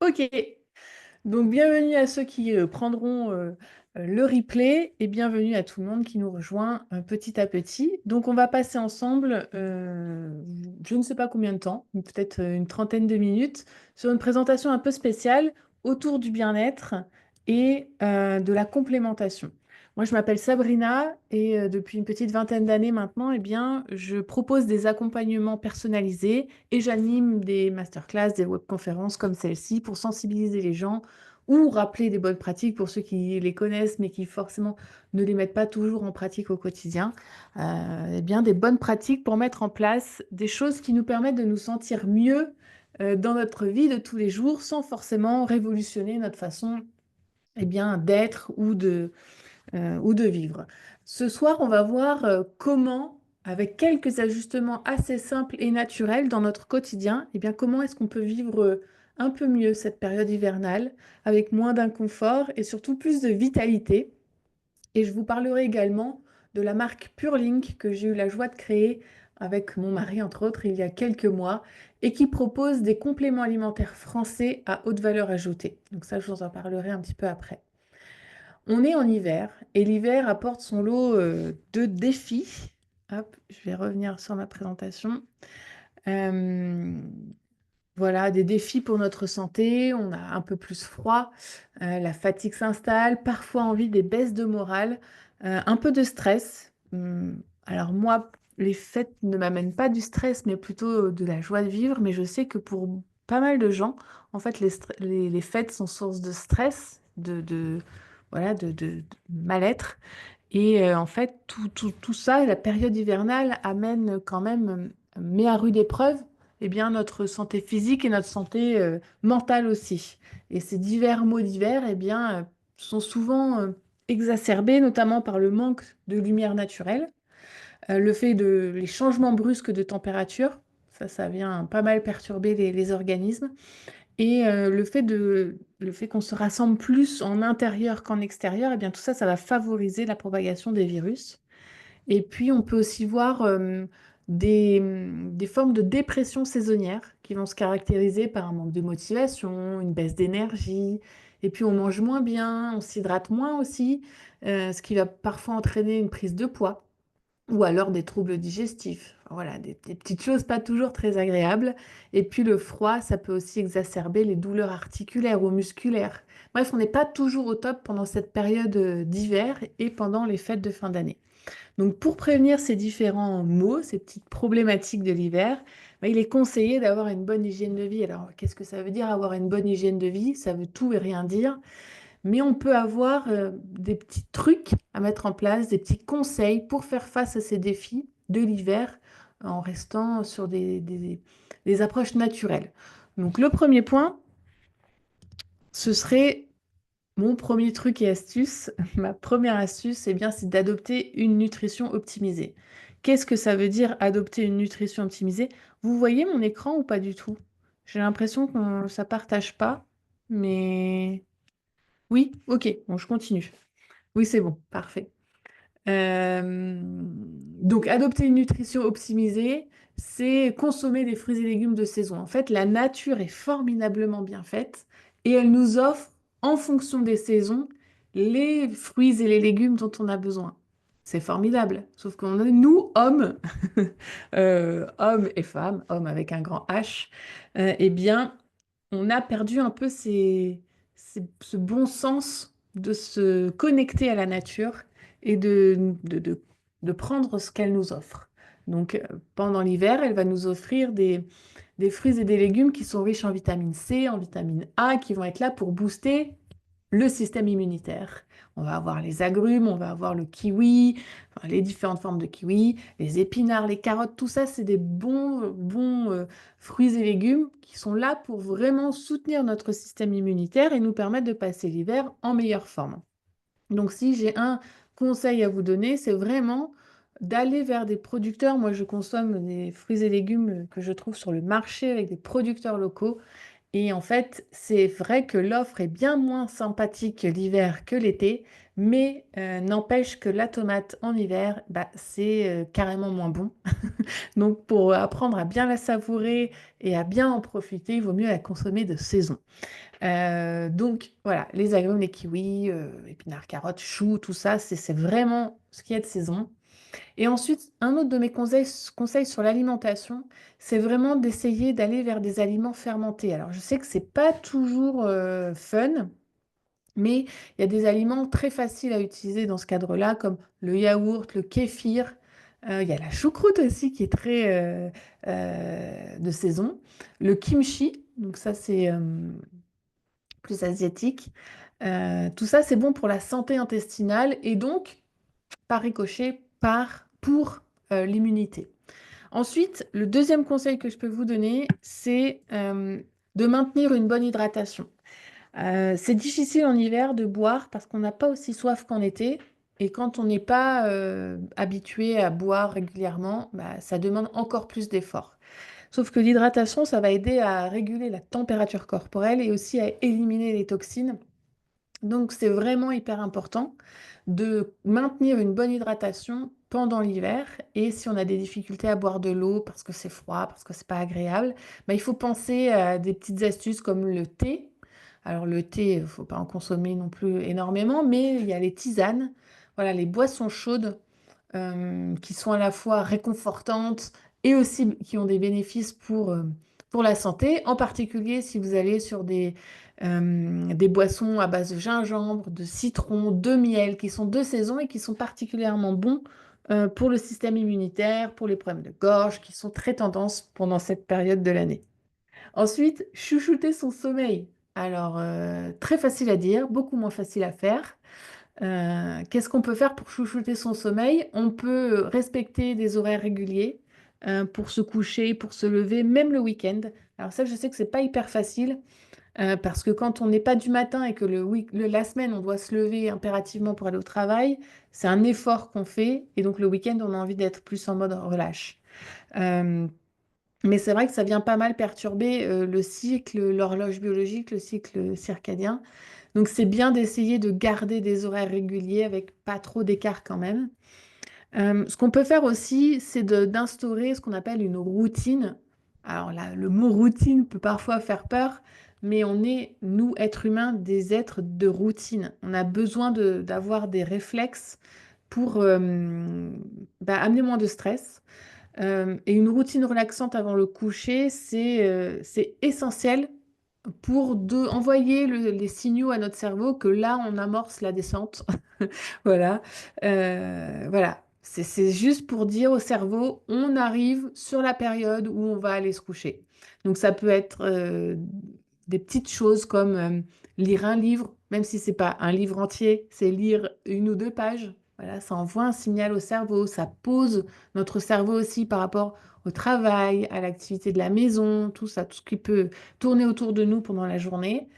Ok, donc bienvenue à ceux qui prendront le replay et bienvenue à tout le monde qui nous rejoint petit à petit. Donc on va passer ensemble, je ne sais pas combien de temps, peut-être une trentaine de minutes, sur une présentation un peu spéciale autour du bien-être et de la complémentation. Moi, je m'appelle Sabrina et depuis une petite vingtaine d'années maintenant, eh bien, je propose des accompagnements personnalisés et j'anime des masterclass, des webconférences comme celle-ci pour sensibiliser les gens ou rappeler des bonnes pratiques pour ceux qui les connaissent mais qui forcément ne les mettent pas toujours en pratique au quotidien. Eh bien, des bonnes pratiques pour mettre en place des choses qui nous permettent de nous sentir mieux dans notre vie de tous les jours sans forcément révolutionner notre façon d'être ou de vivre. Ce soir, on va voir comment, avec quelques ajustements assez simples et naturels dans notre quotidien, comment est-ce qu'on peut vivre un peu mieux cette période hivernale, avec moins d'inconfort et surtout plus de vitalité. Et je vous parlerai également de la marque Purelink que j'ai eu la joie de créer avec mon mari, entre autres, il y a quelques mois, et qui propose des compléments alimentaires français à haute valeur ajoutée. Donc ça, je vous en parlerai un petit peu après. On est en hiver et l'hiver apporte son lot de défis. Hop, je vais revenir sur ma présentation. Euh, voilà, des défis pour notre santé. On a un peu plus froid, la fatigue s'installe, parfois envie des baisses de morale, un peu de stress. Alors moi, les fêtes ne m'amènent pas du stress, mais plutôt de la joie de vivre. Mais je sais que pour pas mal de gens, en fait, les fêtes sont source de stress, voilà, de mal-être. Et en fait, tout ça, la période hivernale amène quand même, met à rude épreuve notre santé physique et notre santé mentale aussi. Et ces divers maux d'hiver sont souvent exacerbés, notamment par le manque de lumière naturelle, le fait de les changements brusques de température, ça vient pas mal perturber les organismes, et le fait qu'on se rassemble plus en intérieur qu'en extérieur, tout ça, ça va favoriser la propagation des virus. Et puis, on peut aussi voir des formes de dépression saisonnière qui vont se caractériser par un manque de motivation, une baisse d'énergie. Et puis, on mange moins bien, on s'hydrate moins aussi, ce qui va parfois entraîner une prise de poids ou alors des troubles digestifs. Voilà, des petites choses pas toujours très agréables. Et puis, le froid, ça peut aussi exacerber les douleurs articulaires ou musculaires. Bref, on n'est pas toujours au top pendant cette période d'hiver et pendant les fêtes de fin d'année. Donc, pour prévenir ces différents maux, ces petites problématiques de l'hiver, il est conseillé d'avoir une bonne hygiène de vie. Alors, qu'est-ce que ça veut dire avoir une bonne hygiène de vie? Ça veut tout et rien dire, mais on peut avoir des petits trucs à mettre en place, des petits conseils pour faire face à ces défis de l'hiver en restant sur des approches naturelles. Donc, le premier point, ce serait mon premier truc et astuce, ma première astuce, c'est d'adopter une nutrition optimisée. Qu'est-ce que ça veut dire adopter une nutrition optimisée? Vous voyez mon écran ou pas du tout? J'ai l'impression que ça partage pas, mais oui, ok, bon, je continue. Oui, c'est bon, parfait. Donc, adopter une nutrition optimisée, c'est consommer des fruits et légumes de saison. En fait, la nature est formidablement bien faite et elle nous offre, en fonction des saisons, les fruits et les légumes dont on a besoin. C'est formidable. Sauf qu'on est, nous, hommes, hommes et femmes, hommes avec un grand H, on a perdu un peu ce bon sens de se connecter à la nature et de prendre ce qu'elle nous offre. Donc, pendant l'hiver, elle va nous offrir des fruits et des légumes qui sont riches en vitamine C, en vitamine A, qui vont être là pour booster le système immunitaire. On va avoir les agrumes, on va avoir le kiwi, enfin, les différentes formes de kiwi, les épinards, les carottes, tout ça, c'est des bons fruits et légumes qui sont là pour vraiment soutenir notre système immunitaire et nous permettre de passer l'hiver en meilleure forme. Donc, si j'ai un conseil à vous donner, c'est vraiment d'aller vers des producteurs. Moi, je consomme des fruits et légumes que je trouve sur le marché avec des producteurs locaux. Et en fait, c'est vrai que l'offre est bien moins sympathique l'hiver que l'été, mais n'empêche que la tomate en hiver, bah, c'est carrément moins bon. Donc pour apprendre à bien la savourer et à bien en profiter, il vaut mieux la consommer de saison. Donc voilà, les agrumes, les kiwis, épinards, carottes, choux, tout ça, c'est vraiment ce qui est de saison. Et ensuite, un autre de mes conseils sur l'alimentation, c'est vraiment d'essayer d'aller vers des aliments fermentés. Alors, je sais que c'est pas toujours fun, mais il y a des aliments très faciles à utiliser dans ce cadre-là, comme le yaourt, le kéfir. Il y a la choucroute aussi qui est très de saison. Le kimchi, donc ça c'est plus asiatique. Tout ça, c'est bon pour la santé intestinale et donc, par ricochet, pour l'immunité. Ensuite, le deuxième conseil que je peux vous donner, c'est de maintenir une bonne hydratation. C'est difficile en hiver de boire parce qu'on n'a pas aussi soif qu'en été. Et quand on n'est pas habitué à boire régulièrement, bah, ça demande encore plus d'efforts. Sauf que l'hydratation, ça va aider à réguler la température corporelle et aussi à éliminer les toxines. Donc, c'est vraiment hyper important de maintenir une bonne hydratation pendant l'hiver. Et si on a des difficultés à boire de l'eau parce que c'est froid, parce que c'est pas agréable, bah, il faut penser à des petites astuces comme le thé. Alors, le thé, il ne faut pas en consommer non plus énormément, mais il y a les tisanes, voilà, les boissons chaudes qui sont à la fois réconfortantes et aussi qui ont des bénéfices pour la santé, en particulier si vous allez sur des boissons à base de gingembre, de citron, de miel, qui sont de saison et qui sont particulièrement bons pour le système immunitaire, pour les problèmes de gorge, qui sont très tendance pendant cette période de l'année. Ensuite, chouchouter son sommeil. Alors, très facile à dire, beaucoup moins facile à faire. Qu'est-ce qu'on peut faire pour chouchouter son sommeil? On peut respecter des horaires réguliers pour se coucher, pour se lever, même le week-end. Alors ça, je sais que c'est pas hyper facile parce que quand on n'est pas du matin et que la semaine, on doit se lever impérativement pour aller au travail, c'est un effort qu'on fait et donc le week-end, on a envie d'être plus en mode relâche. Euh, mais c'est vrai que ça vient pas mal perturber le cycle, l'horloge biologique, le cycle circadien. Donc c'est bien d'essayer de garder des horaires réguliers avec pas trop d'écart quand même. Ce qu'on peut faire aussi, c'est d'instaurer ce qu'on appelle une routine. Alors là, le mot routine peut parfois faire peur, mais on est, nous, êtres humains, des êtres de routine. On a besoin d'avoir des réflexes pour amener moins de stress. Et une routine relaxante avant le coucher, c'est essentiel pour envoyer les signaux à notre cerveau que là, on amorce la descente. Voilà. Voilà. C'est juste pour dire au cerveau, on arrive sur la période où on va aller se coucher. Donc ça peut être des petites choses comme lire un livre, même si c'est pas un livre entier, c'est lire une ou deux pages. Voilà, ça envoie un signal au cerveau, ça pose notre cerveau aussi par rapport au travail, à l'activité de la maison, tout ça, tout ce qui peut tourner autour de nous pendant la journée.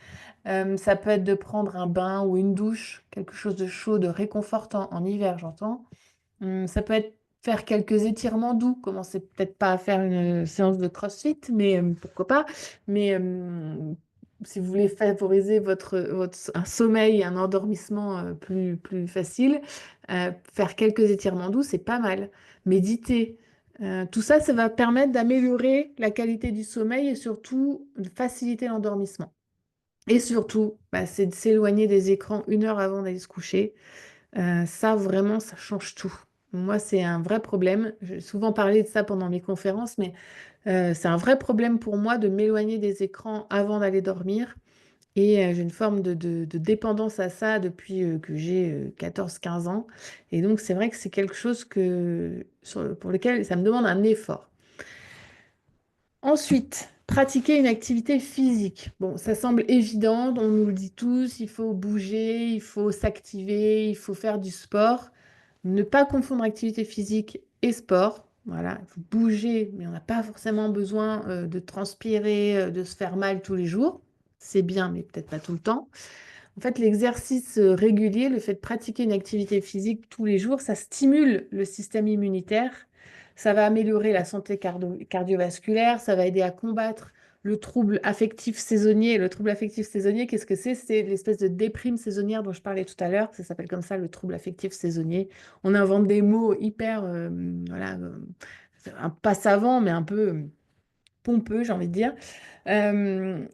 Ça peut être de prendre un bain ou une douche, quelque chose de chaud, de réconfortant en hiver, j'entends. Ça peut être faire quelques étirements doux, commencez peut-être pas à faire une séance de CrossFit, mais pourquoi pas. Mais si vous voulez favoriser un sommeil, un endormissement plus facile, faire quelques étirements doux, c'est pas mal. Méditer. Tout ça, ça va permettre d'améliorer la qualité du sommeil et surtout de faciliter l'endormissement. Et surtout, bah, c'est de s'éloigner des écrans une heure avant d'aller se coucher. Ça, vraiment, ça change tout. Moi, c'est un vrai problème. J'ai souvent parlé de ça pendant mes conférences, mais c'est un vrai problème pour moi de m'éloigner des écrans avant d'aller dormir. Et j'ai une forme de dépendance à ça depuis que j'ai 14-15 ans. Et donc, c'est vrai que c'est quelque chose pour lequel ça me demande un effort. Ensuite, pratiquer une activité physique. Bon, ça semble évident, on nous le dit tous, il faut bouger, il faut s'activer, il faut faire du sport. Ne pas confondre activité physique et sport. Voilà, il faut bouger, mais on n'a pas forcément besoin de transpirer, de se faire mal tous les jours. C'est bien, mais peut-être pas tout le temps. En fait, l'exercice régulier, le fait de pratiquer une activité physique tous les jours, ça stimule le système immunitaire, ça va améliorer la santé cardiovasculaire, ça va aider à combattre le trouble affectif saisonnier. Le trouble affectif saisonnier, qu'est-ce que c'est? C'est l'espèce de déprime saisonnière dont je parlais tout à l'heure. Ça s'appelle comme ça, le trouble affectif saisonnier. On invente des mots hyper, voilà, pas savants, mais un peu pompeux, j'ai envie de dire. Euh,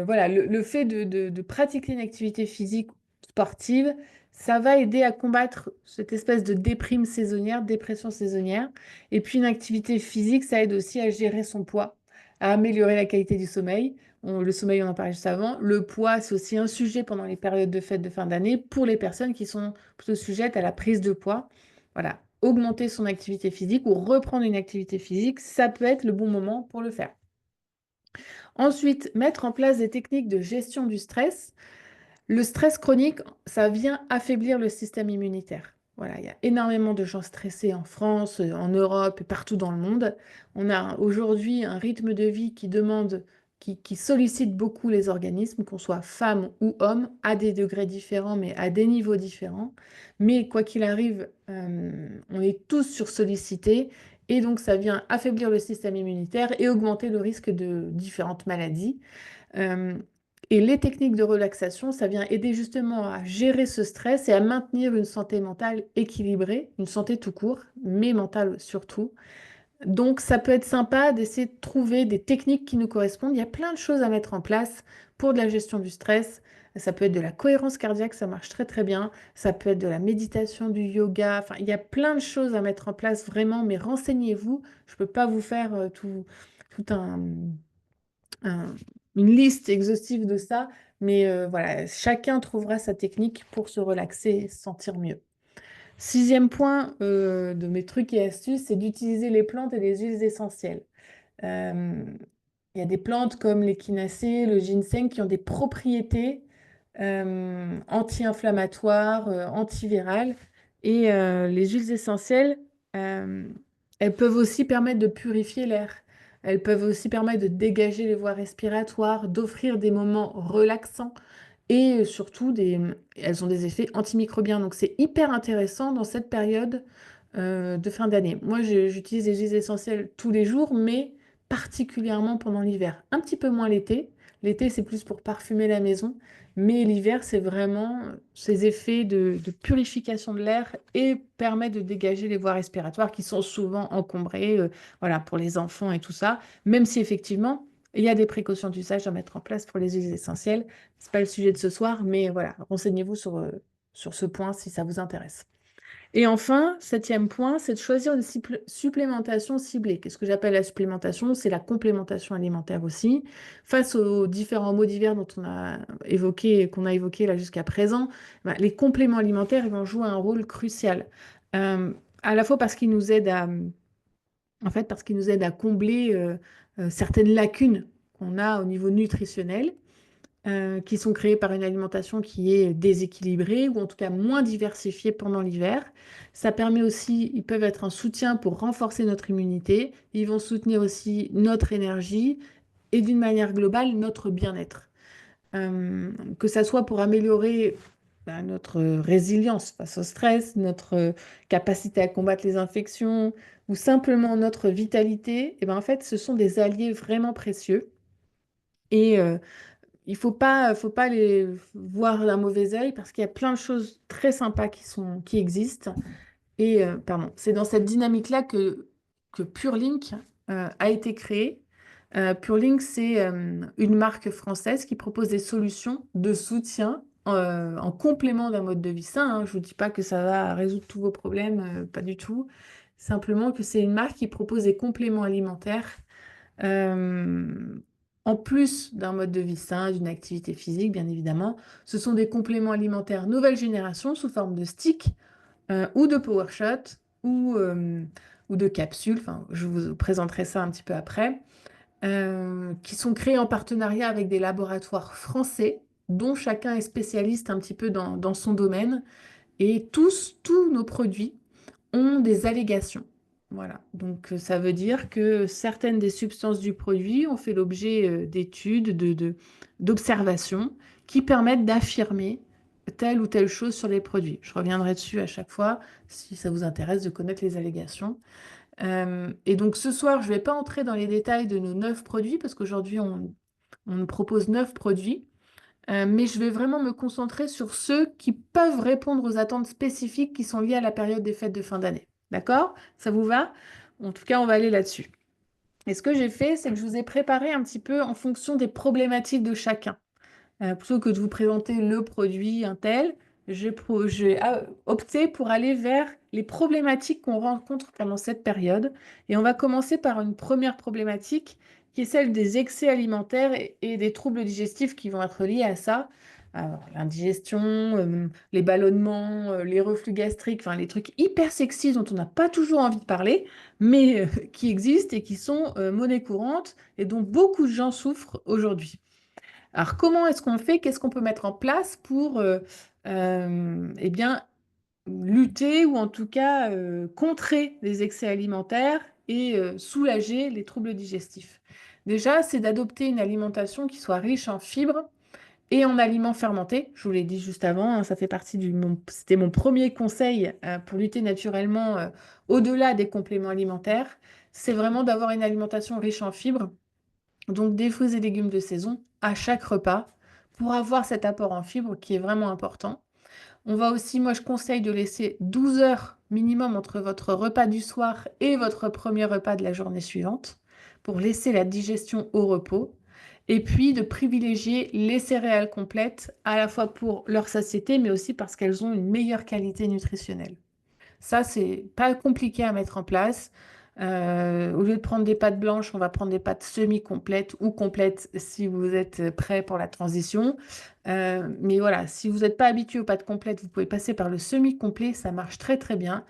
voilà, le fait de pratiquer une activité physique sportive, ça va aider à combattre cette espèce de déprime saisonnière, dépression saisonnière. Et puis une activité physique, ça aide aussi à gérer son poids, à améliorer la qualité du sommeil. Le sommeil, on en parlait juste avant. Le poids, c'est aussi un sujet pendant les périodes de fête de fin d'année pour les personnes qui sont plutôt sujettes à la prise de poids. Voilà, augmenter son activité physique ou reprendre une activité physique, ça peut être le bon moment pour le faire. Ensuite, mettre en place des techniques de gestion du stress. Le stress chronique, ça vient affaiblir le système immunitaire. Voilà, il y a énormément de gens stressés en France, en Europe et partout dans le monde. On a aujourd'hui un rythme de vie qui demande, qui sollicite beaucoup les organismes, qu'on soit femme ou homme, à des degrés différents, mais à des niveaux différents. Mais quoi qu'il arrive, on est tous sursollicités et donc ça vient affaiblir le système immunitaire et augmenter le risque de différentes maladies. Euh, et les techniques de relaxation, ça vient aider justement à gérer ce stress et à maintenir une santé mentale équilibrée, une santé tout court, mais mentale surtout. Donc, ça peut être sympa d'essayer de trouver des techniques qui nous correspondent. Il y a plein de choses à mettre en place pour de la gestion du stress. Ça peut être de la cohérence cardiaque, ça marche très très bien. Ça peut être de la méditation, du yoga. Enfin, il y a plein de choses à mettre en place vraiment, mais renseignez-vous. Je ne peux pas vous faire tout un- une liste exhaustive de ça, mais voilà, chacun trouvera sa technique pour se relaxer et se sentir mieux. Sixième point de mes trucs et astuces, c'est d'utiliser les plantes et les huiles essentielles. Euh, il y a des plantes comme l'échinacée, le ginseng qui ont des propriétés anti-inflammatoires, antivirales. Et les huiles essentielles, euh, elles peuvent aussi permettre de purifier l'air. Elles peuvent aussi permettre de dégager les voies respiratoires, d'offrir des moments relaxants et surtout elles ont des effets antimicrobiens. Donc c'est hyper intéressant dans cette période de fin d'année. Moi, j'utilise les huiles essentielles tous les jours, mais particulièrement pendant l'hiver. Un petit peu moins l'été. L'été, c'est plus pour parfumer la maison. Mais l'hiver, c'est vraiment ces effets de purification de l'air et permet de dégager les voies respiratoires qui sont souvent encombrées, voilà, pour les enfants et tout ça. Même si effectivement, il y a des précautions d'usage à mettre en place pour les huiles essentielles. C'est pas le sujet de ce soir, mais voilà, renseignez-vous sur ce point si ça vous intéresse. Et enfin, septième point, c'est de choisir une supplémentation ciblée. Qu'est-ce que j'appelle la supplémentation? C'est la complémentation alimentaire aussi. Face aux différents maux divers dont on a évoqué, qu'on a évoqué là jusqu'à présent, ben, les compléments alimentaires ils vont jouer un rôle crucial. À la fois parce qu'ils nous aident en fait, parce qu'ils nous aident à combler certaines lacunes qu'on a au niveau nutritionnel qui sont créés par une alimentation qui est déséquilibrée ou en tout cas moins diversifiée pendant l'hiver. Ça permet aussi, ils peuvent être un soutien pour renforcer notre immunité. Ils vont soutenir aussi notre énergie et d'une manière globale notre bien-être. Que ça soit pour améliorer notre résilience face au stress, notre capacité à combattre les infections ou simplement notre vitalité, et ben en fait, ce sont des alliés vraiment précieux. Et il faut pas les voir d'un mauvais œil parce qu'il y a plein de choses très sympas qui existent. Et pardon, c'est dans cette dynamique-là que PureLink a été créé. PureLink, c'est une marque française qui propose des solutions de soutien en complément d'un mode de vie sain, hein. Je ne vous dis pas que ça va résoudre tous vos problèmes, pas du tout. Simplement que c'est une marque qui propose des compléments alimentaires euh, en plus d'un mode de vie sain, d'une activité physique, bien évidemment, ce sont des compléments alimentaires nouvelle génération sous forme de sticks ou de power shot ou de capsules. Enfin, je vous présenterai ça un petit peu après, qui sont créés en partenariat avec des laboratoires français dont chacun est spécialiste un petit peu dans son domaine. Et tous nos produits ont des allégations. Voilà. Donc, ça veut dire que certaines des substances du produit ont fait l'objet d'études, d'observations qui permettent d'affirmer telle ou telle chose sur les produits. Je reviendrai dessus à chaque fois si ça vous intéresse de connaître les allégations. Et donc ce soir, je ne vais pas entrer dans les détails de nos 9 produits parce qu'aujourd'hui, on propose 9 produits. Mais je vais vraiment me concentrer sur ceux qui peuvent répondre aux attentes spécifiques qui sont liées à la période des fêtes de fin d'année. D'accord? Ça vous va? En tout cas, on va aller là-dessus. Et ce que j'ai fait, c'est que je vous ai préparé un petit peu en fonction des problématiques de chacun. Plutôt que de vous présenter le produit un tel, j'ai opté pour aller vers les problématiques qu'on rencontre pendant cette période. Et on va commencer par une première problématique qui est celle des excès alimentaires et des troubles digestifs qui vont être liés à ça. Alors, l'indigestion, les ballonnements, les reflux gastriques, enfin les trucs hyper sexy dont on n'a pas toujours envie de parler, mais qui existent et qui sont monnaie courante et dont beaucoup de gens souffrent aujourd'hui. Alors, comment est-ce qu'on fait? Qu'est-ce qu'on peut mettre en place pour eh bien, lutter ou en tout cas contrer les excès alimentaires et soulager les troubles digestifs? Déjà, c'est d'adopter une alimentation qui soit riche en fibres et en aliments fermentés. Je vous l'ai dit juste avant, hein, ça fait partie c'était mon premier conseil pour lutter naturellement au-delà des compléments alimentaires. C'est vraiment d'avoir une alimentation riche en fibres, donc des fruits et légumes de saison à chaque repas pour avoir cet apport en fibres qui est vraiment important. On va aussi, moi je conseille de laisser 12 heures minimum entre votre repas du soir et votre premier repas de la journée suivante pour laisser la digestion au repos. Et puis de privilégier les céréales complètes à la fois pour leur satiété mais aussi parce qu'elles ont une meilleure qualité nutritionnelle. Ça, c'est pas compliqué à mettre en place. Au lieu de prendre des pâtes blanches, on va prendre des pâtes semi-complètes ou complètes si vous êtes prêt pour la transition. Mais voilà, si vous n'êtes pas habitué aux pâtes complètes, vous pouvez passer par le semi-complet, ça marche très très bien.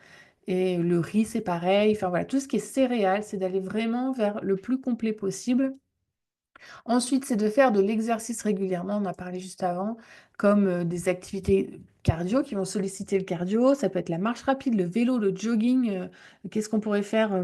Et le riz, c'est pareil. Enfin voilà, tout ce qui est céréales, c'est d'aller vraiment vers le plus complet possible. Ensuite, c'est de faire de l'exercice régulièrement, on en a parlé juste avant, comme des activités cardio qui vont solliciter le cardio. Ça peut être la marche rapide, le vélo, le jogging. Qu'est-ce qu'on pourrait faire?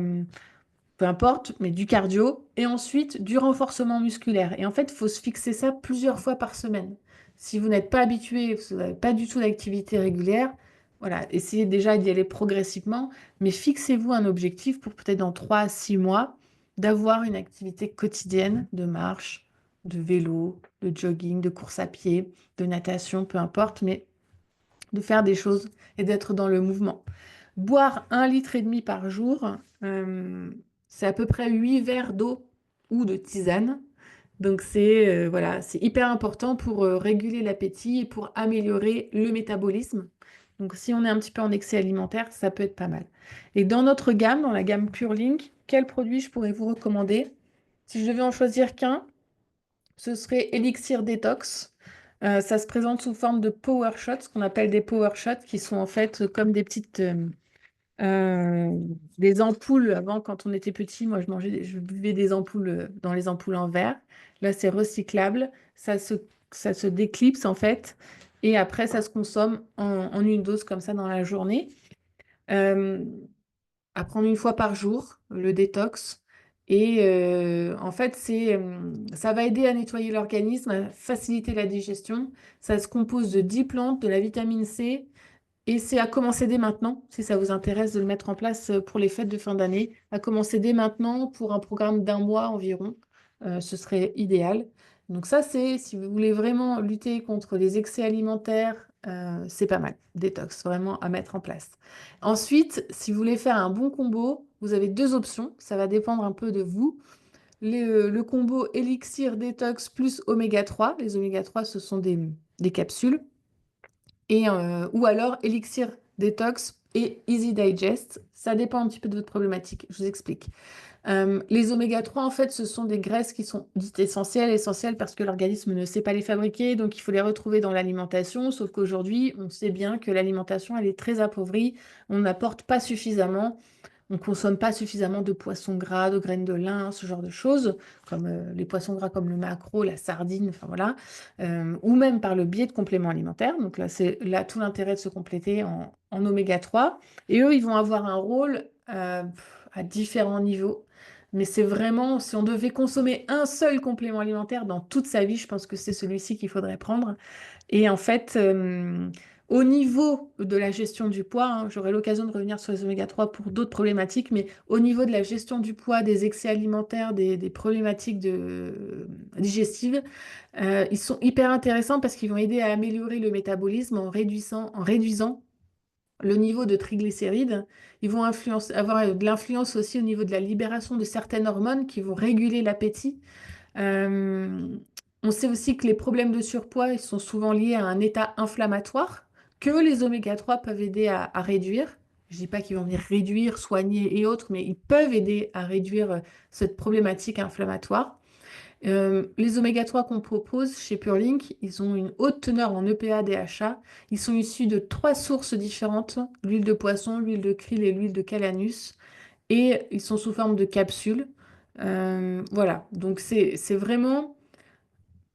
Peu importe, mais du cardio. Et ensuite, du renforcement musculaire. Et en fait, il faut se fixer ça plusieurs fois par semaine. Si vous n'êtes pas habitué, si vous n'avez pas du tout d'activité régulière, voilà, essayez déjà d'y aller progressivement, mais fixez-vous un objectif pour peut-être dans 3 à 6 mois d'avoir une activité quotidienne de marche, de vélo, de jogging, de course à pied, de natation, peu importe, mais de faire des choses et d'être dans le mouvement. Boire 1,5 litre par jour, c'est à peu près 8 verres d'eau ou de tisane. Donc voilà, c'est hyper important pour réguler l'appétit et pour améliorer le métabolisme. Donc si on est un petit peu en excès alimentaire, ça peut être pas mal. Et dans notre gamme, dans la gamme Pure Link, quel produit je pourrais vous recommander? Si je devais en choisir qu'un, ce serait Elixir Detox. Ça se présente sous forme de power shots, ce qu'on appelle des power shots, qui sont en fait comme des petites euh, des ampoules. Avant, quand on était petit, moi je buvais des ampoules dans les ampoules en verre. Là, c'est recyclable, ça se déclipse en fait, et après ça se consomme en une dose comme ça dans la journée. Euh, à prendre une fois par jour, le détox. Et en fait, ça va aider à nettoyer l'organisme, à faciliter la digestion. Ça se compose de 10 plantes, de la vitamine C, et c'est à commencer dès maintenant, si ça vous intéresse de le mettre en place pour les fêtes de fin d'année. À commencer dès maintenant pour un programme d'un mois environ, ce serait idéal. Donc ça, c'est si vous voulez vraiment lutter contre les excès alimentaires, c'est pas mal. Détox, vraiment à mettre en place. Ensuite, si vous voulez faire un bon combo, vous avez deux options. Ça va dépendre un peu de vous. Le combo Elixir Détox plus Oméga 3. Les Oméga 3, ce sont des capsules ou alors Elixir Detox et Easy Digest. Ça dépend un petit peu de votre problématique. Je vous explique. Les oméga 3, en fait, ce sont des graisses qui sont dites essentielles, essentielles parce que l'organisme ne sait pas les fabriquer, donc il faut les retrouver dans l'alimentation. Sauf qu'aujourd'hui, on sait bien que l'alimentation, elle est très appauvrie. On n'apporte pas suffisamment. On ne consomme pas suffisamment de poissons gras, de graines de lin, ce genre de choses, comme les poissons gras comme le maquereau, la sardine, enfin voilà, ou même par le biais de compléments alimentaires. Donc là, c'est là tout l'intérêt de se compléter en oméga 3. Et eux, ils vont avoir un rôle à différents niveaux. Mais c'est vraiment, si on devait consommer un seul complément alimentaire dans toute sa vie, je pense que c'est celui-ci qu'il faudrait prendre. Et en fait, Au niveau de la gestion du poids, hein, j'aurai l'occasion de revenir sur les oméga 3 pour d'autres problématiques, mais au niveau de la gestion du poids, des excès alimentaires, des problématiques digestives, ils sont hyper intéressants parce qu'ils vont aider à améliorer le métabolisme en réduisant le niveau de triglycérides. Ils vont avoir de l'influence aussi au niveau de la libération de certaines hormones qui vont réguler l'appétit. Euh, on sait aussi que les problèmes de surpoids ils sont souvent liés à un état inflammatoire que les oméga 3 peuvent aider à réduire. Je ne dis pas qu'ils vont venir réduire, soigner et autres, mais ils peuvent aider à réduire cette problématique inflammatoire. Les oméga 3 qu'on propose chez Purelink, ils ont une haute teneur en EPA, DHA. Ils sont issus de trois sources différentes, l'huile de poisson, l'huile de krill et l'huile de calanus. Et ils sont sous forme de capsules. Voilà, donc c'est vraiment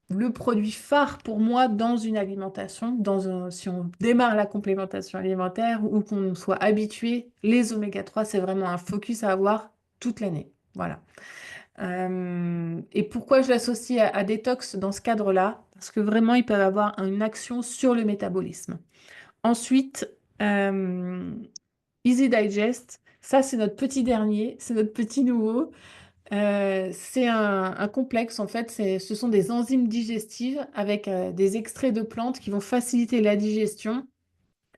le produit phare pour moi dans une alimentation, si on démarre la complémentation alimentaire ou qu'on soit habitué, les oméga 3, c'est vraiment un focus à avoir toute l'année. Voilà. Et pourquoi je l'associe à détox dans ce cadre-là? Parce que vraiment, ils peuvent avoir une action sur le métabolisme. Ensuite, Easy Digest, ça c'est notre petit dernier, c'est notre petit nouveau. C'est un complexe, en fait, ce sont des enzymes digestives avec des extraits de plantes qui vont faciliter la digestion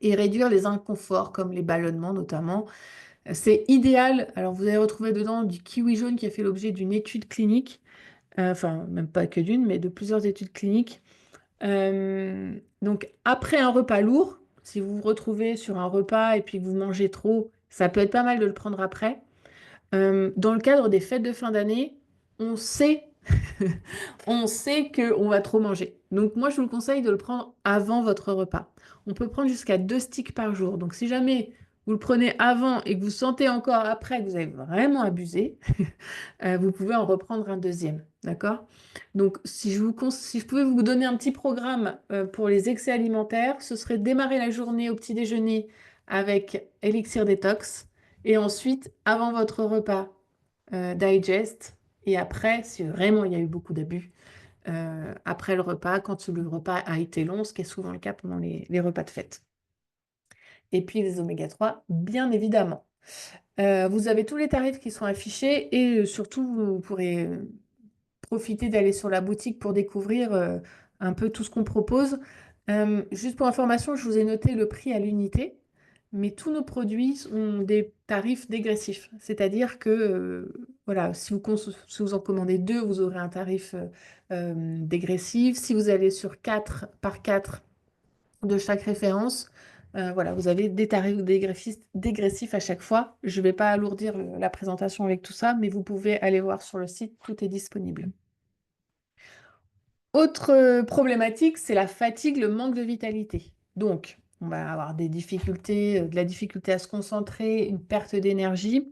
et réduire les inconforts comme les ballonnements notamment. C'est idéal, alors vous allez retrouver dedans du kiwi jaune qui a fait l'objet d'une étude clinique, enfin même pas que d'une, mais de plusieurs études cliniques. Donc après un repas lourd, si vous vous retrouvez sur un repas et puis que vous mangez trop, ça peut être pas mal de le prendre après. Dans le cadre des fêtes de fin d'année, on sait, on sait qu'on va trop manger. Donc moi, je vous conseille de le prendre avant votre repas. On peut prendre jusqu'à 2 sticks par jour. Donc si jamais vous le prenez avant et que vous sentez encore après que vous avez vraiment abusé, vous pouvez en reprendre un deuxième. D'accord? Donc si je pouvais vous donner un petit programme pour les excès alimentaires, ce serait démarrer la journée au petit déjeuner avec Elixir Détox. Et ensuite, avant votre repas, digest. Et après, si vraiment il y a eu beaucoup d'abus, après le repas, quand le repas a été long, ce qui est souvent le cas pendant les repas de fête. Et puis les oméga 3, bien évidemment. Vous avez tous les tarifs qui sont affichés et surtout, vous pourrez profiter d'aller sur la boutique pour découvrir un peu tout ce qu'on propose. Juste pour information, je vous ai noté le prix à l'unité, mais tous nos produits ont des tarifs dégressifs. C'est-à-dire que voilà, si vous en commandez deux, vous aurez un tarif dégressif. Si vous allez sur 4 par 4 de chaque référence, voilà, vous avez des tarifs dégressifs à chaque fois. Je ne vais pas alourdir la présentation avec tout ça, mais vous pouvez aller voir sur le site, tout est disponible. Autre problématique, c'est la fatigue, le manque de vitalité. Donc, on va avoir des difficultés, de la difficulté à se concentrer, une perte d'énergie.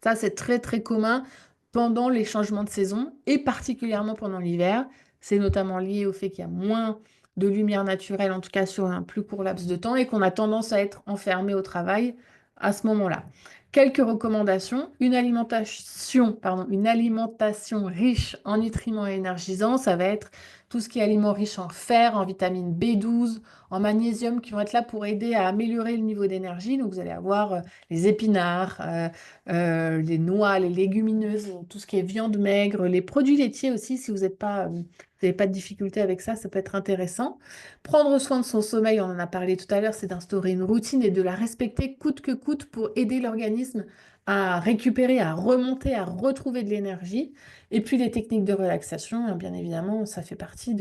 Ça, c'est très très commun pendant les changements de saison et particulièrement pendant l'hiver. C'est notamment lié au fait qu'il y a moins de lumière naturelle, en tout cas sur un plus court laps de temps, et qu'on a tendance à être enfermé au travail à ce moment-là. Quelques recommandations. Une alimentation riche en nutriments et énergisants, ça va être tout ce qui est aliments riches en fer, en vitamine B12, en magnésium, qui vont être là pour aider à améliorer le niveau d'énergie. Donc vous allez avoir les épinards, les noix, les légumineuses, tout ce qui est viande maigre, les produits laitiers aussi, si vous n'avez pas de difficulté avec ça, ça peut être intéressant. Prendre soin de son sommeil, on en a parlé tout à l'heure, c'est d'instaurer une routine et de la respecter coûte que coûte pour aider l'organisme à récupérer, à remonter, à retrouver de l'énergie. Et puis les techniques de relaxation, hein, bien évidemment, ça fait partie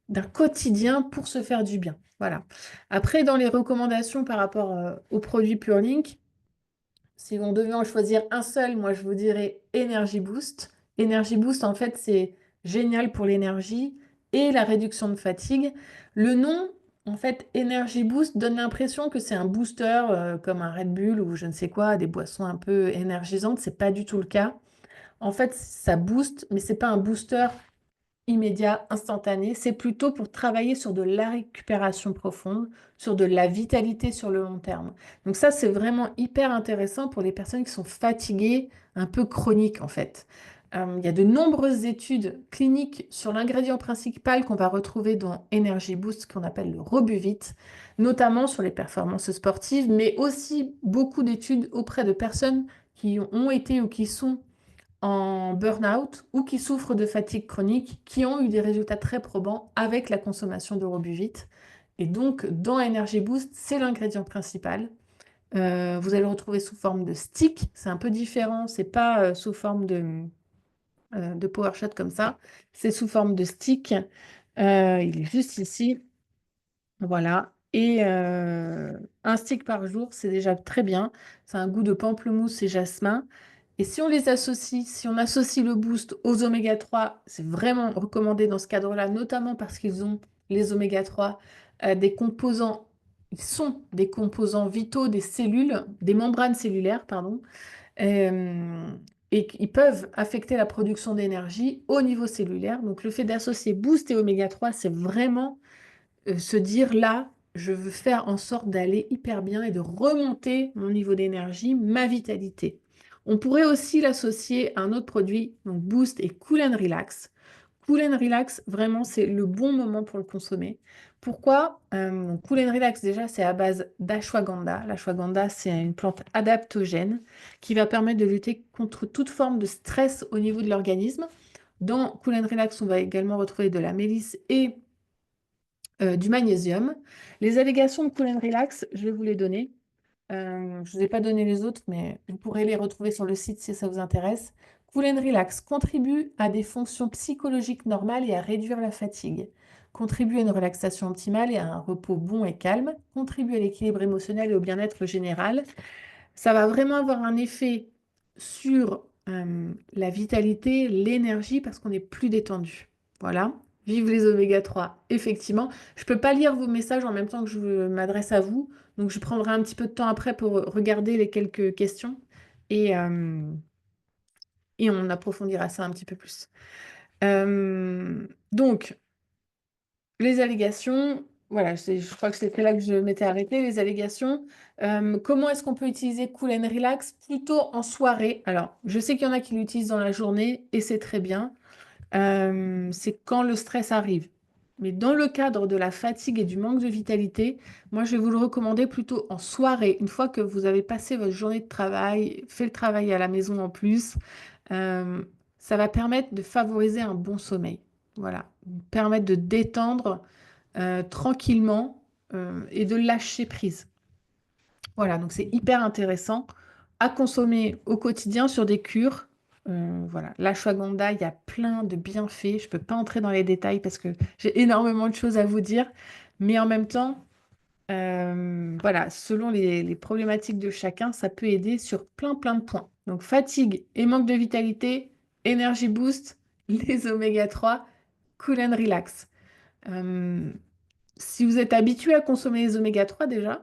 d'un quotidien pour se faire du bien. Voilà. Après, dans les recommandations par rapport aux produits PureLink, si on devait en choisir un seul, moi je vous dirais Energy Boost. Energy Boost, en fait, c'est génial pour l'énergie et la réduction de fatigue. Le nom, en fait, Energy Boost donne l'impression que c'est un booster comme un Red Bull ou je ne sais quoi, des boissons un peu énergisantes. C'est pas du tout le cas. En fait, ça booste, mais c'est pas un booster immédiat, instantané. C'est plutôt pour travailler sur de la récupération profonde, sur de la vitalité sur le long terme. Donc ça, c'est vraiment hyper intéressant pour les personnes qui sont fatiguées, un peu chroniques en fait. Il y a de nombreuses études cliniques sur l'ingrédient principal qu'on va retrouver dans Energy Boost, qu'on appelle le Robuvit, notamment sur les performances sportives, mais aussi beaucoup d'études auprès de personnes qui ont été ou qui sont en burn-out ou qui souffrent de fatigue chronique, qui ont eu des résultats très probants avec la consommation de Robuvit. Et donc, dans Energy Boost, c'est l'ingrédient principal. Vous allez le retrouver sous forme de stick. C'est un peu différent. C'est pas sous forme de Power Shot comme ça. C'est sous forme de stick. Il est juste ici. Voilà. Et un stick par jour, c'est déjà très bien. C'est un goût de pamplemousse et jasmin. Et si on les associe, si on associe le boost aux oméga 3, c'est vraiment recommandé dans ce cadre-là, notamment parce qu'ils ont, les oméga 3, des composants, ils sont des composants vitaux des cellules, des membranes cellulaires, pardon, euh, et ils peuvent affecter la production d'énergie au niveau cellulaire. Donc le fait d'associer boost et oméga 3, c'est vraiment se dire là, je veux faire en sorte d'aller hyper bien et de remonter mon niveau d'énergie, ma vitalité. On pourrait aussi l'associer à un autre produit, donc Boost et Cool and Relax. Cool and Relax, vraiment, c'est le bon moment pour le consommer. Pourquoi? Cool and Relax, déjà, c'est à base d'ashwagandha. L'ashwagandha, c'est une plante adaptogène qui va permettre de lutter contre toute forme de stress au niveau de l'organisme. Dans Cool and Relax, on va également retrouver de la mélisse et du magnésium. Les allégations de Cool and Relax, je vais vous les donner. Je ne vous ai pas donné les autres, mais vous pourrez les retrouver sur le site si ça vous intéresse. Cool and Relax contribue à des fonctions psychologiques normales et à réduire la fatigue. Contribue à une relaxation optimale et à un repos bon et calme. Contribue à l'équilibre émotionnel et au bien-être général. Ça va vraiment avoir un effet sur la vitalité, l'énergie, parce qu'on est plus détendu. Voilà. Vive les oméga 3. Effectivement, je ne peux pas lire vos messages en même temps que je m'adresse à vous, donc je prendrai un petit peu de temps après pour regarder les quelques questions et, euh, et on approfondira ça un petit peu plus. Donc, les allégations, voilà, je crois que c'était là que je m'étais arrêtée, les allégations. Comment est-ce qu'on peut utiliser Cool and Relax plutôt en soirée? Alors, je sais qu'il y en a qui l'utilisent dans la journée et c'est très bien. C'est quand le stress arrive. Mais dans le cadre de la fatigue et du manque de vitalité, moi, je vais vous le recommander plutôt en soirée, une fois que vous avez passé votre journée de travail, fait le travail à la maison en plus. euh, Ça va permettre de favoriser un bon sommeil. Voilà, permettre de détendre tranquillement et de lâcher prise. Voilà, donc c'est hyper intéressant à consommer au quotidien sur des cures. Voilà, l'ashwagandha, il y a plein de bienfaits. Je ne peux pas entrer dans les détails parce que j'ai énormément de choses à vous dire. Mais en même temps, voilà, selon les problématiques de chacun, ça peut aider sur plein de points. Donc fatigue et manque de vitalité, énergie boost, les oméga 3, cool and relax. Euh, Si vous êtes habitué à consommer les oméga 3 déjà,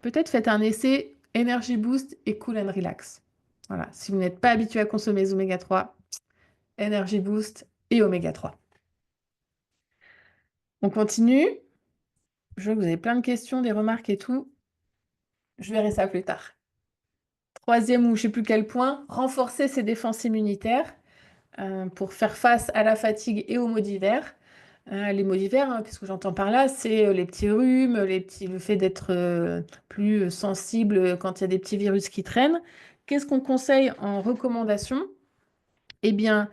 peut-être faites un essai Energy Boost et Cool and Relax. Voilà, si vous n'êtes pas habitué à consommer les oméga 3, Energy Boost et oméga 3. On continue. Je vois que vous avez plein de questions, des remarques et tout. Je verrai ça plus tard. Troisième ou je ne sais plus quel point, renforcer ses défenses immunitaires pour faire face à la fatigue et aux maux d'hiver. Les maux d'hiver, hein, qu'est-ce que j'entends par là? C'est les petits rhumes, le fait d'être plus sensible quand il y a des petits virus qui traînent. Qu'est-ce qu'on conseille en recommandation? Eh bien,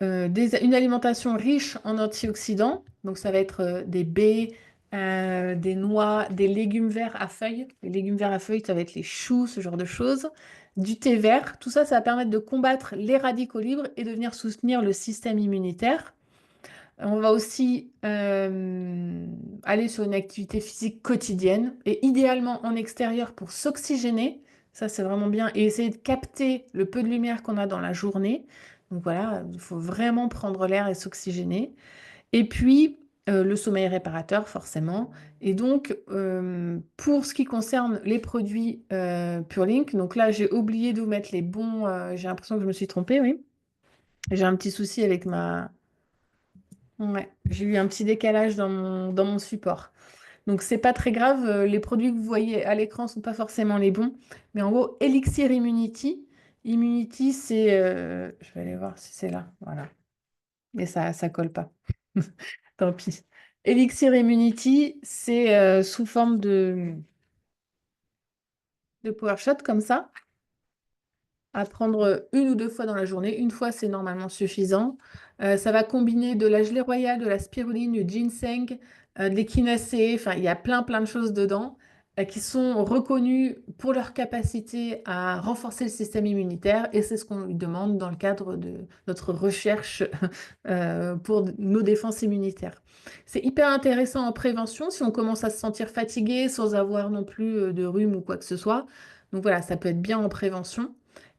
une alimentation riche en antioxydants. Donc, ça va être des baies, des noix, des légumes verts à feuilles. Les légumes verts à feuilles, ça va être les choux, ce genre de choses. Du thé vert. Tout ça, ça va permettre de combattre les radicaux libres et de venir soutenir le système immunitaire. On va aussi aller sur une activité physique quotidienne et idéalement en extérieur pour s'oxygéner. Ça, c'est vraiment bien. Et essayer de capter le peu de lumière qu'on a dans la journée. Donc voilà, il faut vraiment prendre l'air et s'oxygéner. Et puis, le sommeil réparateur, forcément. Et donc, pour ce qui concerne les produits Purelink, donc là, j'ai oublié de vous mettre les bons. J'ai l'impression que je me suis trompée, oui. J'ai un petit souci avec ma. Ouais, j'ai eu un petit décalage dans mon support. Donc, c'est pas très grave. Les produits que vous voyez à l'écran sont pas forcément les bons. Mais en gros, Elixir Immunity, Immunity, je vais aller voir si c'est là. Voilà. Mais ça colle pas. Tant pis. Elixir Immunity, c'est sous forme de power shot comme ça, à prendre une ou deux fois dans la journée. Une fois, c'est normalement suffisant. Ça va combiner de la gelée royale, de la spiruline, du ginseng, de l'échinacée. Enfin, il y a plein de choses dedans qui sont reconnues pour leur capacité à renforcer le système immunitaire. Et c'est ce qu'on lui demande dans le cadre de notre recherche pour nos défenses immunitaires. C'est hyper intéressant en prévention si on commence à se sentir fatigué sans avoir non plus de rhume ou quoi que ce soit. Donc voilà, ça peut être bien en prévention.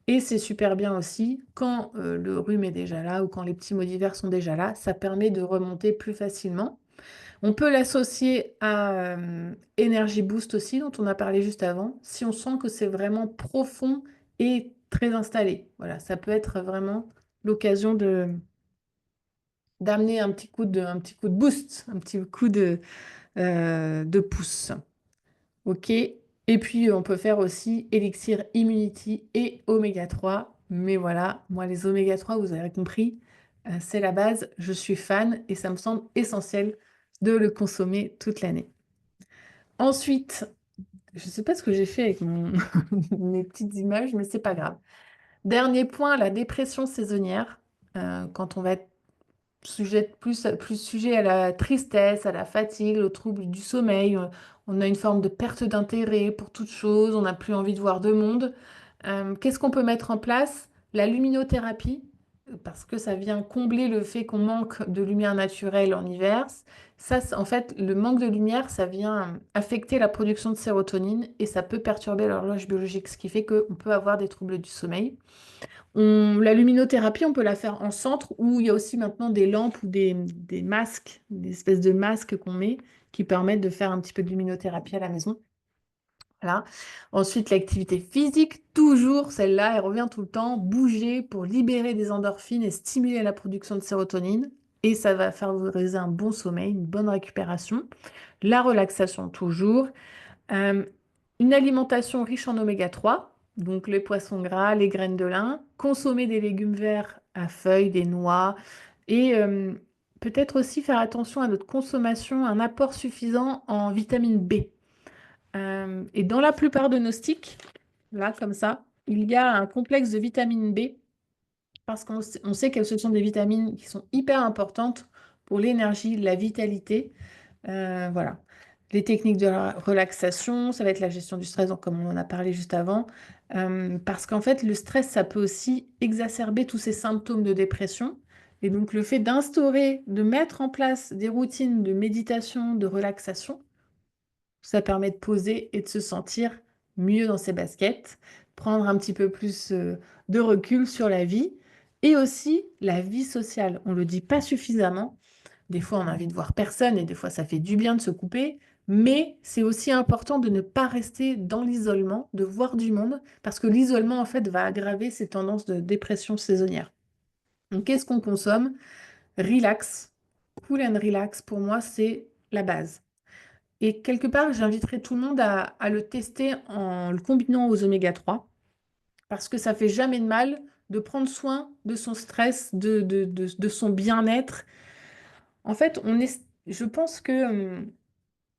Et c'est super bien aussi quand le rhume est déjà là ou quand les petits maux d'hiver sont déjà là, ça permet de remonter plus facilement. On peut l'associer à Energy Boost aussi, dont on a parlé juste avant, si on sent que c'est vraiment profond et très installé. Voilà, ça peut être vraiment l'occasion d'amener un petit coup de boost, un petit coup de pouce. OK. Et puis, on peut faire aussi Elixir Immunity et Oméga 3. Mais voilà, moi, les Oméga 3, vous avez compris, c'est la base. Je suis fan et ça me semble essentiel de le consommer toute l'année. Ensuite, je ne sais pas ce que j'ai fait avec mes petites images, mais c'est pas grave. Dernier point, la dépression saisonnière. Quand on va être plus sujet à la tristesse, à la fatigue, au trouble du sommeil. On a une forme de perte d'intérêt pour toute chose, on n'a plus envie de voir de monde. Qu'est-ce qu'on peut mettre en place? La luminothérapie, parce que ça vient combler le fait qu'on manque de lumière naturelle en hiver. Ça, en fait, le manque de lumière, ça vient affecter la production de sérotonine et ça peut perturber l'horloge biologique, ce qui fait qu'on peut avoir des troubles du sommeil. La luminothérapie, on peut la faire en centre où il y a aussi maintenant des lampes ou des masques, des espèces de masques qu'on met qui permettent de faire un petit peu de luminothérapie à la maison. Voilà. Ensuite, l'activité physique, toujours celle-là, elle revient tout le temps. Bouger pour libérer des endorphines et stimuler la production de sérotonine. Et ça va favoriser un bon sommeil, une bonne récupération. La relaxation, toujours. Euh, une alimentation riche en oméga 3, donc les poissons gras, les graines de lin, consommer des légumes verts à feuilles, des noix, et peut-être aussi faire attention à notre consommation, un apport suffisant en vitamine B. Et dans la plupart de nos sticks, là comme ça, il y a un complexe de vitamine B parce qu'on sait que ce sont des vitamines qui sont hyper importantes pour l'énergie, la vitalité. Voilà. Les techniques de la relaxation, ça va être la gestion du stress, donc comme on en a parlé juste avant. Parce qu'en fait, le stress, ça peut aussi exacerber tous ces symptômes de dépression. Et donc, le fait d'instaurer, de mettre en place des routines de méditation, de relaxation, ça permet de poser et de se sentir mieux dans ses baskets, prendre un petit peu plus de recul sur la vie et aussi la vie sociale. On ne le dit pas suffisamment. Des fois, on a envie de voir personne et des fois, ça fait du bien de se couper. Mais c'est aussi important de ne pas rester dans l'isolement, de voir du monde, parce que l'isolement, en fait, va aggraver ces tendances de dépression saisonnière. Donc, qu'est-ce qu'on consomme? Relax, cool and relax, pour moi, c'est la base. Et quelque part, j'inviterai tout le monde à le tester en le combinant aux oméga 3, parce que ça fait jamais de mal de prendre soin de son stress, de son bien-être. En fait, je pense que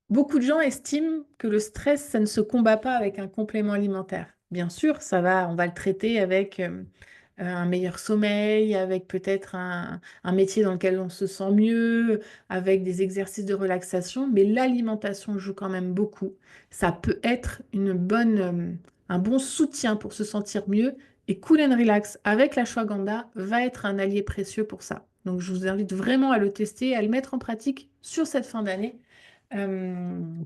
beaucoup de gens estiment que le stress, ça ne se combat pas avec un complément alimentaire. Bien sûr, on va le traiter avec un meilleur sommeil, avec peut-être un métier dans lequel on se sent mieux, avec des exercices de relaxation, mais l'alimentation joue quand même beaucoup. Ça peut être un bon soutien pour se sentir mieux. Et Cool and Relax avec l'ashwagandha va être un allié précieux pour ça. Donc, je vous invite vraiment à le tester, à le mettre en pratique sur cette fin d'année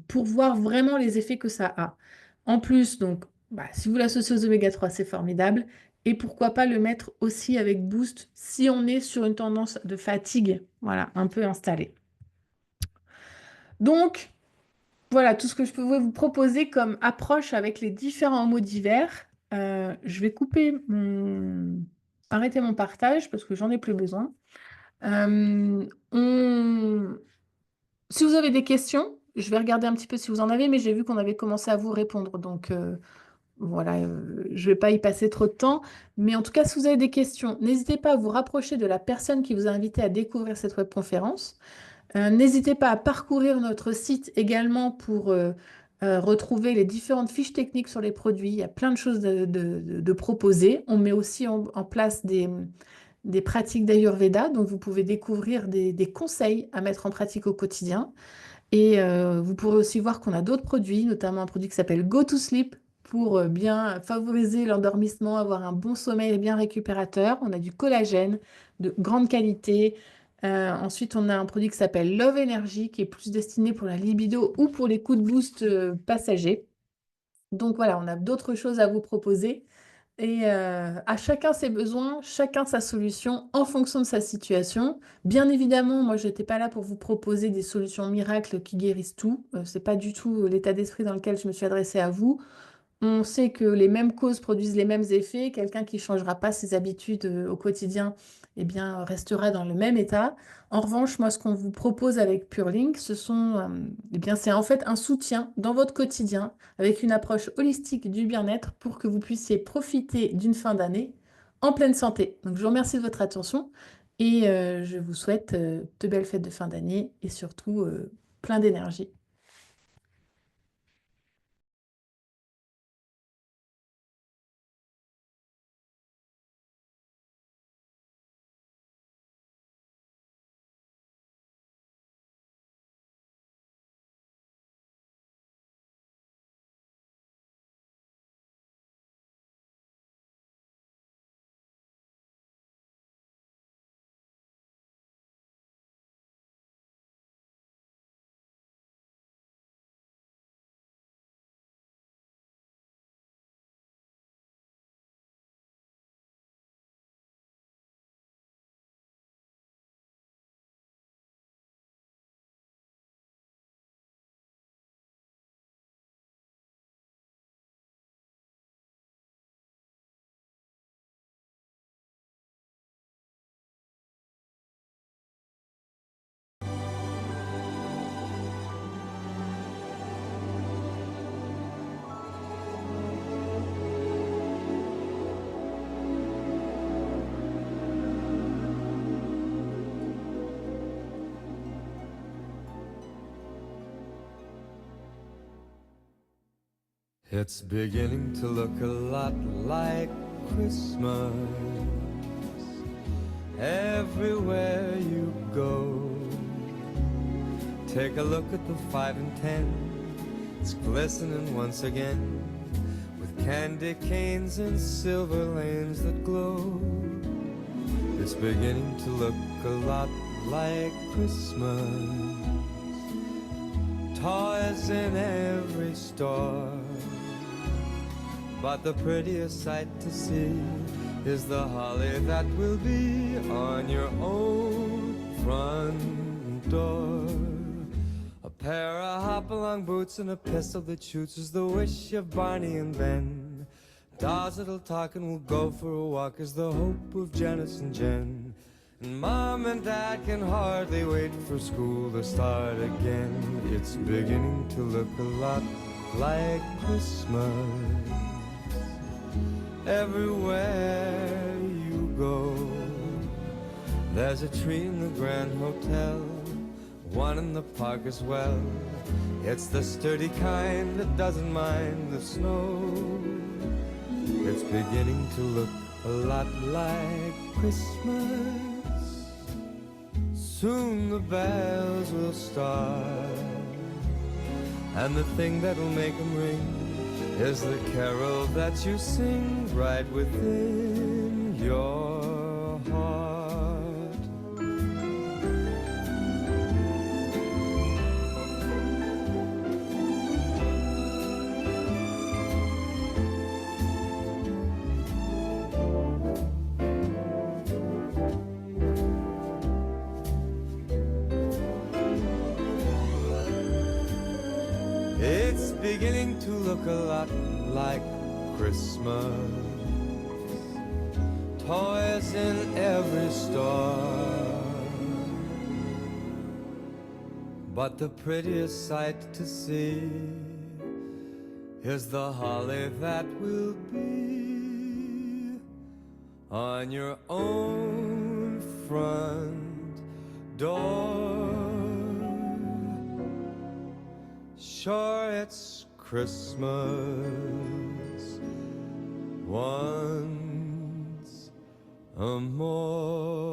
pour voir vraiment les effets que ça a. En plus, donc, bah, si vous l'associez aux oméga 3, c'est formidable. Et pourquoi pas le mettre aussi avec Boost si on est sur une tendance de fatigue, voilà, un peu installée. Donc, voilà tout ce que je peux vous proposer comme approche avec les différents mots d'hiver. Je vais arrêter mon partage parce que j'en ai plus besoin. Euh, on... Si vous avez des questions, je vais regarder un petit peu si vous en avez, mais j'ai vu qu'on avait commencé à vous répondre. Donc, voilà, je ne vais pas y passer trop de temps, mais en tout cas, si vous avez des questions, n'hésitez pas à vous rapprocher de la personne qui vous a invité à découvrir cette webconférence. N'hésitez pas à parcourir notre site également pour retrouver les différentes fiches techniques sur les produits. Il y a plein de choses de proposer. On met aussi en place des pratiques d'Ayurveda, donc vous pouvez découvrir des conseils à mettre en pratique au quotidien. Et vous pourrez aussi voir qu'on a d'autres produits, notamment un produit qui s'appelle Go to Sleep pour bien favoriser l'endormissement, avoir un bon sommeil bien récupérateur. On a du collagène de grande qualité. Ensuite, on a un produit qui s'appelle Love Energy qui est plus destiné pour la libido ou pour les coups de boost passagers. Donc voilà, on a d'autres choses à vous proposer. Et à chacun ses besoins, chacun sa solution en fonction de sa situation. Bien évidemment, moi, je n'étais pas là pour vous proposer des solutions miracles qui guérissent tout. C'est pas du tout l'état d'esprit dans lequel je me suis adressée à vous. On sait que les mêmes causes produisent les mêmes effets. Quelqu'un qui ne changera pas ses habitudes au quotidien, eh bien, restera dans le même état. En revanche, moi, ce qu'on vous propose avec PureLink, eh bien, c'est en fait un soutien dans votre quotidien avec une approche holistique du bien-être pour que vous puissiez profiter d'une fin d'année en pleine santé. Donc, je vous remercie de votre attention et je vous souhaite de belles fêtes de fin d'année et surtout plein d'énergie. It's beginning to look a lot like Christmas everywhere you go. Take a look at the 5 and 10. It's glistening once again with candy canes and silver lanes that glow. It's beginning to look a lot like Christmas. Toys in every store. But the prettiest sight to see is the holly that will be on your own front door. A pair of hop-along boots and a pistol that shoots is the wish of Barney and Ben. Dolls that'll talk and will go for a walk is the hope of Janice and Jen. And Mom and Dad can hardly wait for school to start again. It's beginning to look a lot like Christmas everywhere you go. There's a tree in the Grand Hotel, one in the park as well. It's the sturdy kind that doesn't mind the snow. It's beginning to look a lot like Christmas. Soon the bells will start, and the thing that'll make them ring is the carol that you sing right within your heart. It's beginning to look a lot like Christmas. Toys in every store. But the prettiest sight to see is the holly that will be on your own front door. Sure, it's Christmas once more.